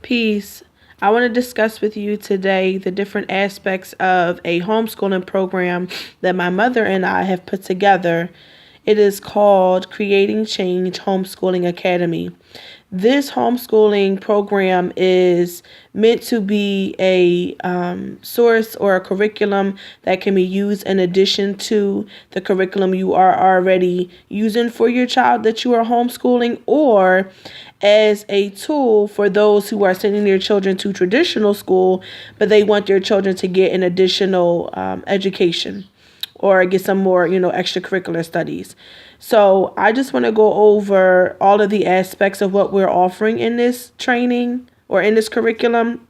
Peace. I want to discuss with you today the different aspects of a homeschooling program that my mother and I have put together. It is called Creating Change Homeschooling Academy. This homeschooling program is meant to be a source or a curriculum that can be used in addition to the curriculum you are already using for your child that you are homeschooling, or as a tool for those who are sending their children to traditional school, but they want their children to get an additional education or get some more, extracurricular studies. So I just want to go over all of the aspects of what we're offering in this training or in this curriculum,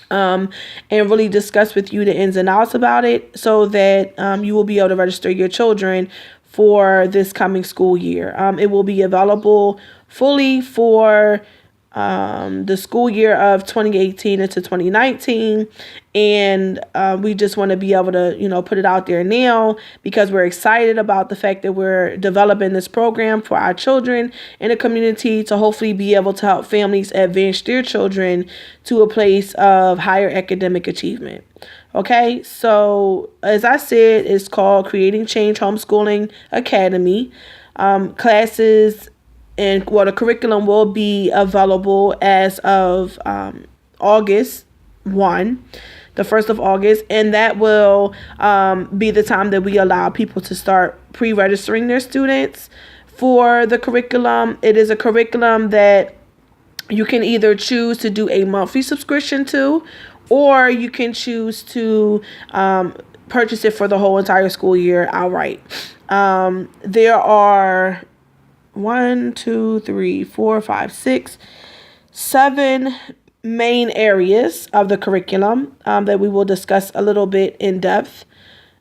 and really discuss with you the ins and outs about it so that you will be able to register your children for this coming school year. It will be available fully for the school year of 2018 into 2019. And we just want to be able to, put it out there now because we're excited about the fact that we're developing this program for our children in the community to hopefully be able to help families advance their children to a place of higher academic achievement. Okay, so as I said, it's called Creating Change Homeschooling Academy. Classes and the curriculum will be available as of August 1, the 1st of August, and that will be the time that we allow people to start pre-registering their students for the curriculum. It is a curriculum that you can either choose to do a monthly subscription to, or you can choose to purchase it for the whole entire school year outright. There are 7 main areas of the curriculum that we will discuss a little bit in depth.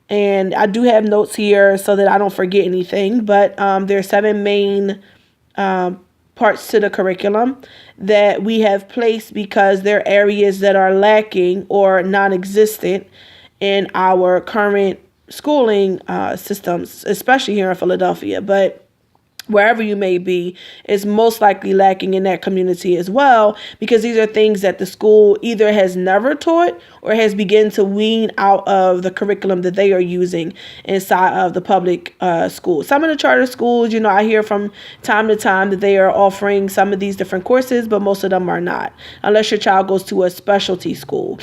And I do have notes here so that I don't forget anything, but there are 7 main parts to the curriculum that we have placed because they're areas that are lacking or non-existent in our current schooling systems, especially here in Philadelphia. But wherever you may be, is most likely lacking in that community as well, because these are things that the school either has never taught or has begun to wean out of the curriculum that they are using inside of the public schools. Some of the charter schools, I hear from time to time that they are offering some of these different courses, but most of them are not, unless your child goes to a specialty school.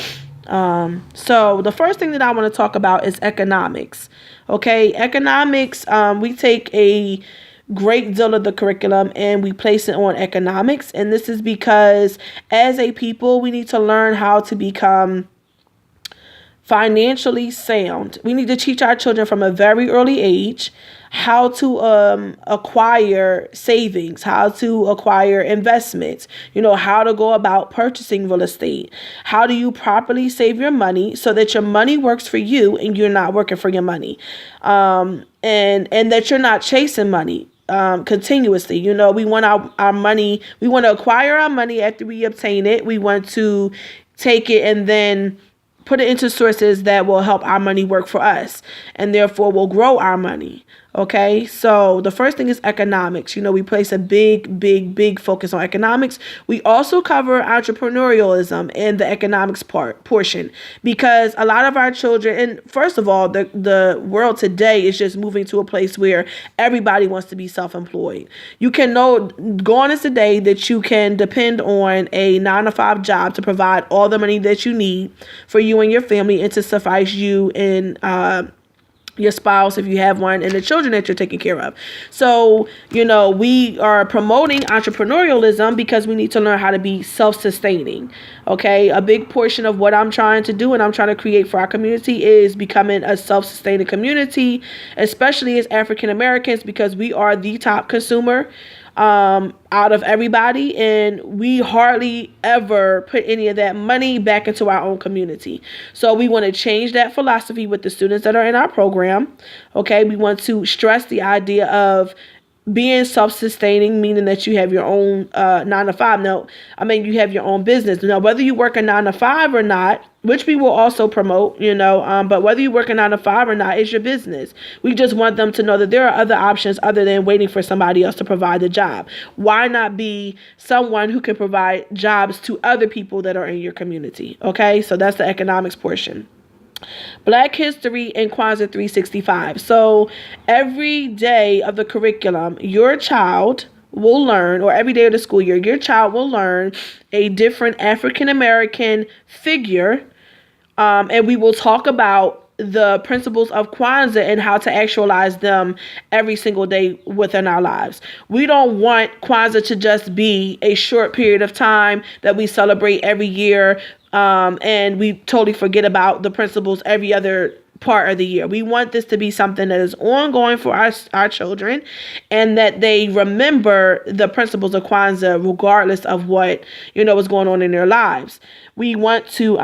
So the first thing that I want to talk about is economics. Okay, economics, we take a great deal of the curriculum and we place it on economics. And this is because as a people, we need to learn how to become financially sound. We need to teach our children from a very early age how to acquire savings, how to acquire investments, how to go about purchasing real estate. How do you properly save your money so that your money works for you and you're not working for your money, and that you're not chasing money continuously. We want our money, we want to acquire our money after we obtain it. We want to take it and then put it into sources that will help our money work for us and therefore will grow our money. Okay, so the first thing is economics. We place a big focus on economics. We also cover entrepreneurialism in the economics portion, because a lot of our children, and first of all, the world today is just moving to a place where everybody wants to be self-employed. You can go on as a day that you can depend on a 9-to-5 job to provide all the money that you need for you and your family and to suffice you and your spouse, if you have one, and the children that you're taking care of. So, we are promoting entrepreneurialism because we need to learn how to be self-sustaining. Okay, a big portion of what I'm trying to do and I'm trying to create for our community is becoming a self-sustaining community, especially as African Americans, because we are the top consumer out of everybody, and we hardly ever put any of that money back into our own community. So we want to change that philosophy with the students that are in our program. Okay, we want to stress the idea of being self-sustaining, meaning that you have your own 9-to-5. You have your own business. Now, whether you work a 9-to-5 or not, which we will also promote, but whether you work a 9 to 5 or not, it's your business. We just want them to know that there are other options other than waiting for somebody else to provide the job. Why not be someone who can provide jobs to other people that are in your community? Okay, so that's the economics portion. Black History and Kwanzaa 365. So every day of the curriculum, your child will learn, or every day of the school year, your child will learn a different African American figure, and we will talk about the principles of Kwanzaa and how to actualize them every single day within our lives. We don't want Kwanzaa to just be a short period of time that we celebrate every year, and we totally forget about the principles every other part of the year. We want this to be something that is ongoing for our children, and that they remember the principles of Kwanzaa regardless of what is going on in their lives. We want to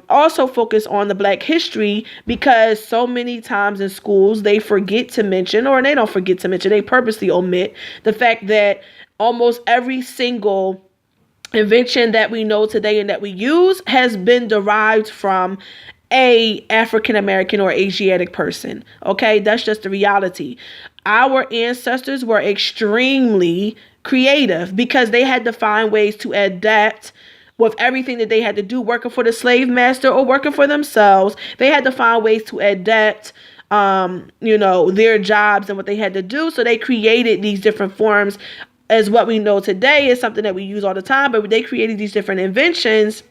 also focus on the Black history, because so many times in schools they forget to mention, or they don't forget to mention, they purposely omit the fact that almost every single invention that we know today and that we use has been derived from a African American or Asiatic person. Okay, that's just the reality. Our ancestors were extremely creative because they had to find ways to adapt with everything that they had to do, working for the slave master or working for themselves. They had to find ways to adapt their jobs and what they had to do. So they created these different forms. As what we know today is something that we use all the time, but they created these different inventions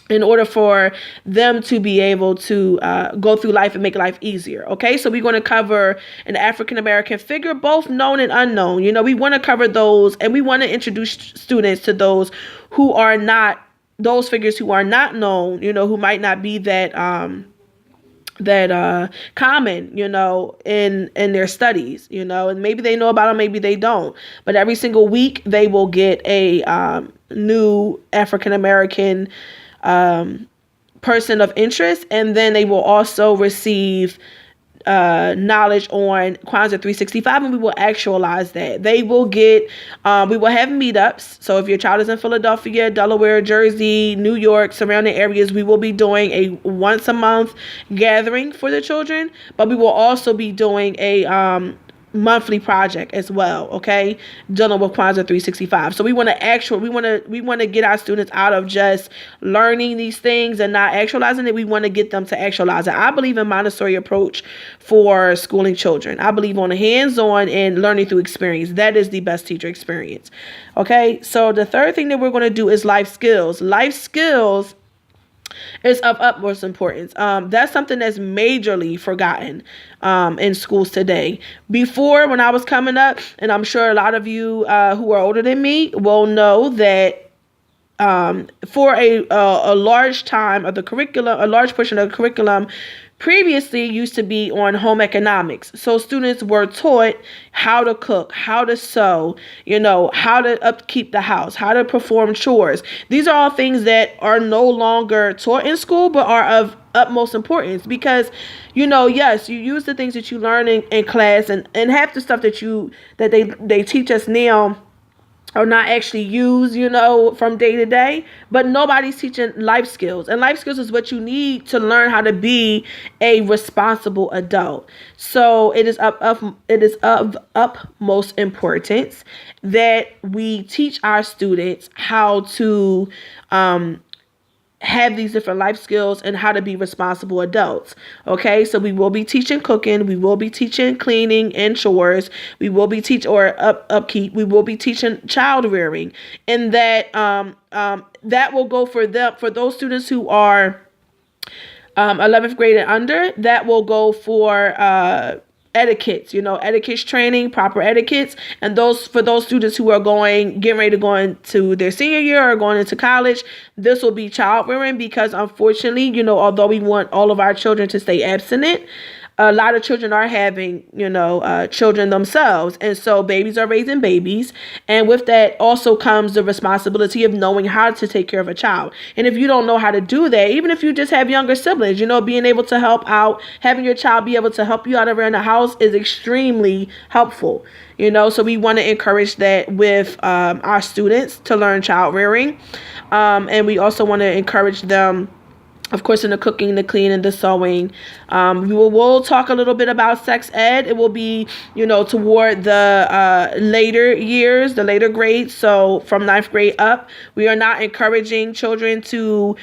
in order for them to be able to go through life and make life easier. Okay, so we're going to cover an African American figure, both known and unknown. We want to cover those, and we want to introduce students to those who are not, those figures who are not known, who might not be that common, in their studies, and maybe they know about them, maybe they don't. But every single week they will get a new African American person of interest, and then they will also receive knowledge on Kwanzaa 365, and we will actualize that. They will get, we will have meetups. So if your child is in Philadelphia, Delaware, Jersey, New York, surrounding areas, we will be doing a once a month gathering for the children, but we will also be doing a monthly project as well, okay, dealing with Kwanzaa 365. So we want to get our students out of just learning these things and not actualizing it. We want to get them to actualize it. I believe in Montessori approach for schooling children. I believe on a hands-on and learning through experience. That is the best teacher experience. Okay, so the third thing that we're going to do is life skills. Life skills is of utmost importance. That's something that's majorly forgotten in schools today. Before, when I was coming up, and I'm sure a lot of you who are older than me will know that for a large time of the curriculum, a large portion of the curriculum previously used to be on home economics. So students were taught how to cook, how to sew, how to upkeep the house, how to perform chores. These are all things that are no longer taught in school, but are of utmost importance because, yes, you use the things that you learn in class, and half the stuff that they teach us now are not actually used, from day to day, but nobody's teaching life skills. And life skills is what you need to learn how to be a responsible adult. So it is of utmost importance that we teach our students how to have these different life skills and how to be responsible adults. Okay, so we will be teaching cooking, we will be teaching cleaning and chores, we will be upkeep, we will be teaching child rearing, and that that will go for those students who are 11th grade and under. That will go for etiquettes, etiquette training, proper etiquettes. And for those students who are getting ready to go into their senior year or going into college, this will be child rearing, because unfortunately, although we want all of our children to stay abstinent, a lot of children are having, children themselves. And so babies are raising babies. And with that also comes the responsibility of knowing how to take care of a child. And if you don't know how to do that, even if you just have younger siblings, being able to help out, having your child be able to help you out around the house is extremely helpful. So we want to encourage that with our students to learn child rearing. And we also want to encourage them of course, in the cooking, the cleaning, the sewing. We'll talk a little bit about sex ed. It will be, toward the later years, the later grades. So from ninth grade up, we are not encouraging children to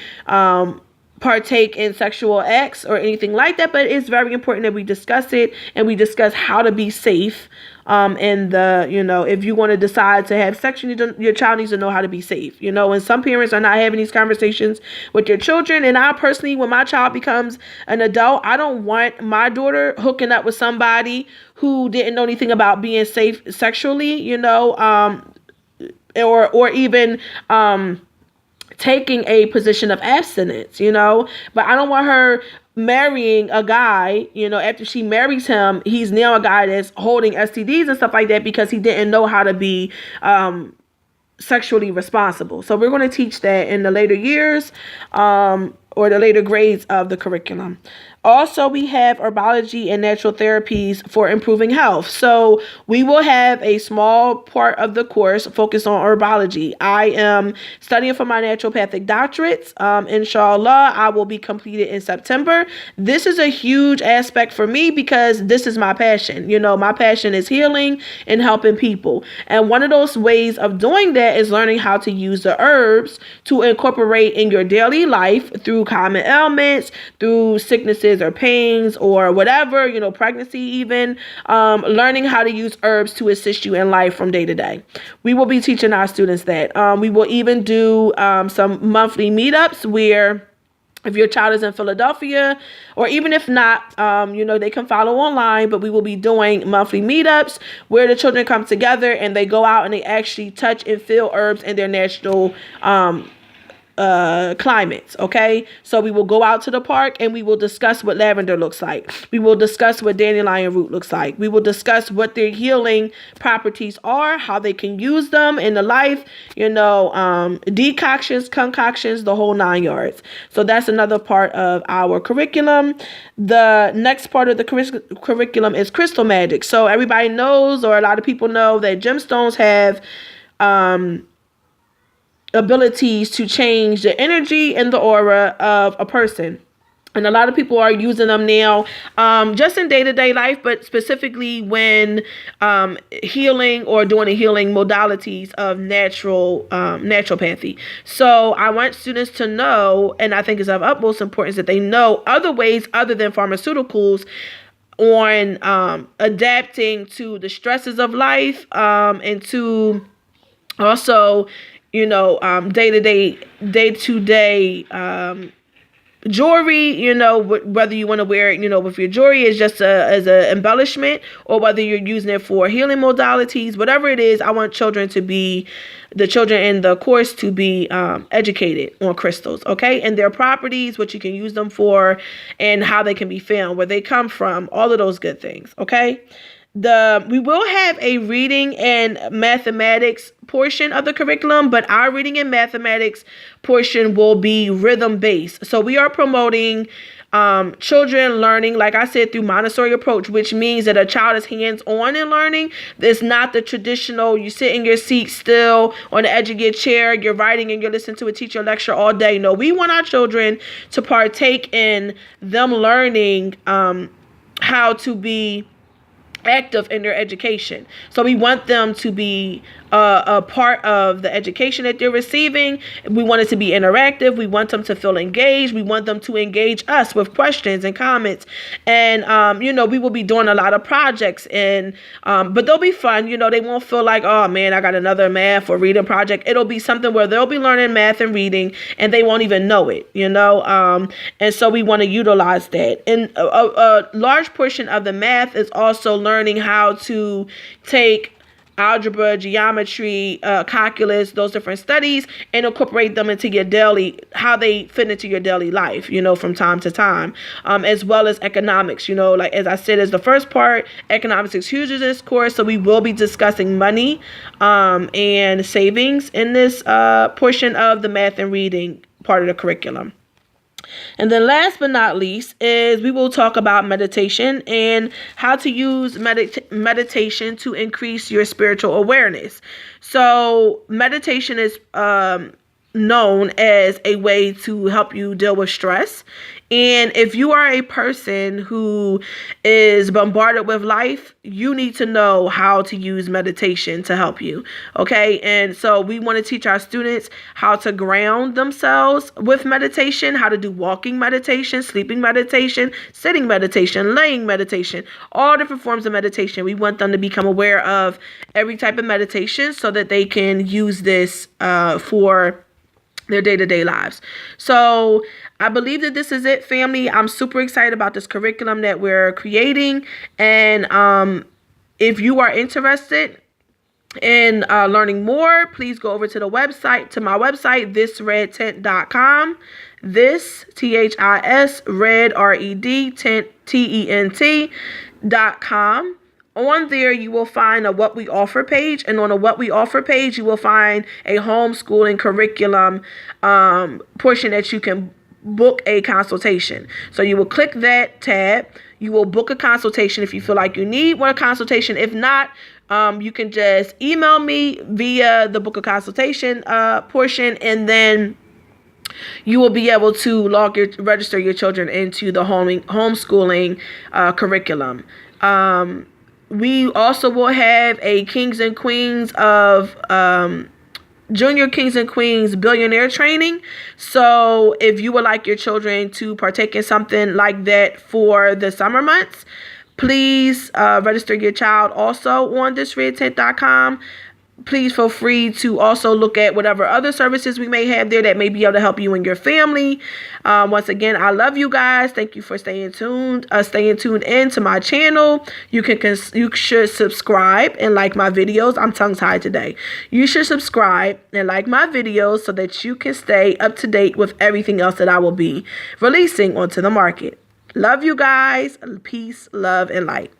partake in sexual acts or anything like that, but it's very important that we discuss it and we discuss how to be safe. And if you want to decide to have sex, your child needs to know how to be safe, and some parents are not having these conversations with their children. And I personally, when my child becomes an adult, I don't want my daughter hooking up with somebody who didn't know anything about being safe sexually, or even, taking a position of abstinence, but I don't want her marrying a guy, after she marries him, he's now a guy that's holding STDs and stuff like that because he didn't know how to be sexually responsible. So we're going to teach that in the later years or the later grades of the curriculum. Also, we have herbology and natural therapies for improving health. So we will have a small part of the course focused on herbology. I am studying for my naturopathic doctorates. Inshallah, I will be completed in September. This is a huge aspect for me because this is my passion. My passion is healing and helping people. And one of those ways of doing that is learning how to use the herbs to incorporate in your daily life through common ailments, through sicknesses or pains or whatever, pregnancy even, learning how to use herbs to assist you in life from day to day. We will be teaching our students that. We will even do some monthly meetups where if your child is in Philadelphia, or even if not, they can follow online, but we will be doing monthly meetups where the children come together and they go out and they actually touch and feel herbs in their natural climates. Okay, so we will go out to the park and we will discuss what lavender looks like. We will discuss what dandelion root looks like. We will discuss what their healing properties are, how they can use them in the life, decoctions, concoctions, the whole 9 yards. So that's another part of our curriculum. The next part of the curriculum is crystal magic. So everybody knows, or a lot of people know, that gemstones have abilities to change the energy and the aura of a person. And a lot of people are using them now, just in day-to-day life, but specifically when healing or doing the healing modalities of naturopathy. So I want students to know, and I think it's of utmost importance that they know other ways other than pharmaceuticals on adapting to the stresses of life, and to also day-to-day jewelry, whether you want to wear it, if your jewelry is just as an embellishment, or whether you're using it for healing modalities, whatever it is, I want the children in the course to be educated on crystals, okay? And their properties, what you can use them for, and how they can be found, where they come from, all of those good things, okay? We will have a reading and mathematics portion of the curriculum, but our reading and mathematics portion will be rhythm based. So we are promoting children learning, like I said, through Montessori approach, which means that a child is hands-on in learning. It's not the traditional, you sit in your seat still on the edge of your chair, you're writing and you're listening to a teacher lecture all day. No, we want our children to partake in them learning how to be active in their education. So we want them to be a part of the education that they're receiving. We want it to be interactive. We want them to feel engaged. We want them to engage us with questions and comments. And, we will be doing a lot of projects, but they'll be fun. They won't feel like, oh man, I got another math or reading project. It'll be something where they'll be learning math and reading and they won't even know it, and so we want to utilize that. And a large portion of the math is also learning how to take algebra, geometry, calculus, those different studies, and incorporate them into your how they fit into your daily life, from time to time, as well as economics. Like as I said, as the first part, economics is huge in this course, so we will be discussing money and savings in this portion of the math and reading part of the curriculum. And then last but not least is we will talk about meditation and how to use meditation to increase your spiritual awareness. So meditation is known as a way to help you deal with stress. And if you are a person who is bombarded with life, you need to know how to use meditation to help you. Okay. And so we want to teach our students how to ground themselves with meditation, how to do walking meditation, sleeping meditation, sitting meditation, laying meditation, all different forms of meditation. We want them to become aware of every type of meditation so that they can use this for their day-to-day lives. So I believe that this is it, family. I'm super excited about this curriculum that we're creating. And if you are interested in learning more, please go over to my website, thisredtent.com. This, THIS, red, RED, tent, TENT.com. On there, you will find a What We Offer page, and on a What We Offer page, you will find a homeschooling curriculum portion that you can book a consultation. So you will click that tab. You will book a consultation if you feel like you need one consultation. If not, you can just email me via the book a consultation portion, and then you will be able to register your children into the homeschooling curriculum. We also will have a Kings and Queens of Junior Kings and Queens Billionaire Training. So if you would like your children to partake in something like that for the summer months, please register your child also on thisredtent.com. Please feel free to also look at whatever other services we may have there that may be able to help you and your family. Once again, I love you guys. Thank you for staying tuned in to my channel. You should subscribe and like my videos. I'm tongue-tied today. You should subscribe and like my videos so that you can stay up to date with everything else that I will be releasing onto the market. Love you guys. Peace, love, and light.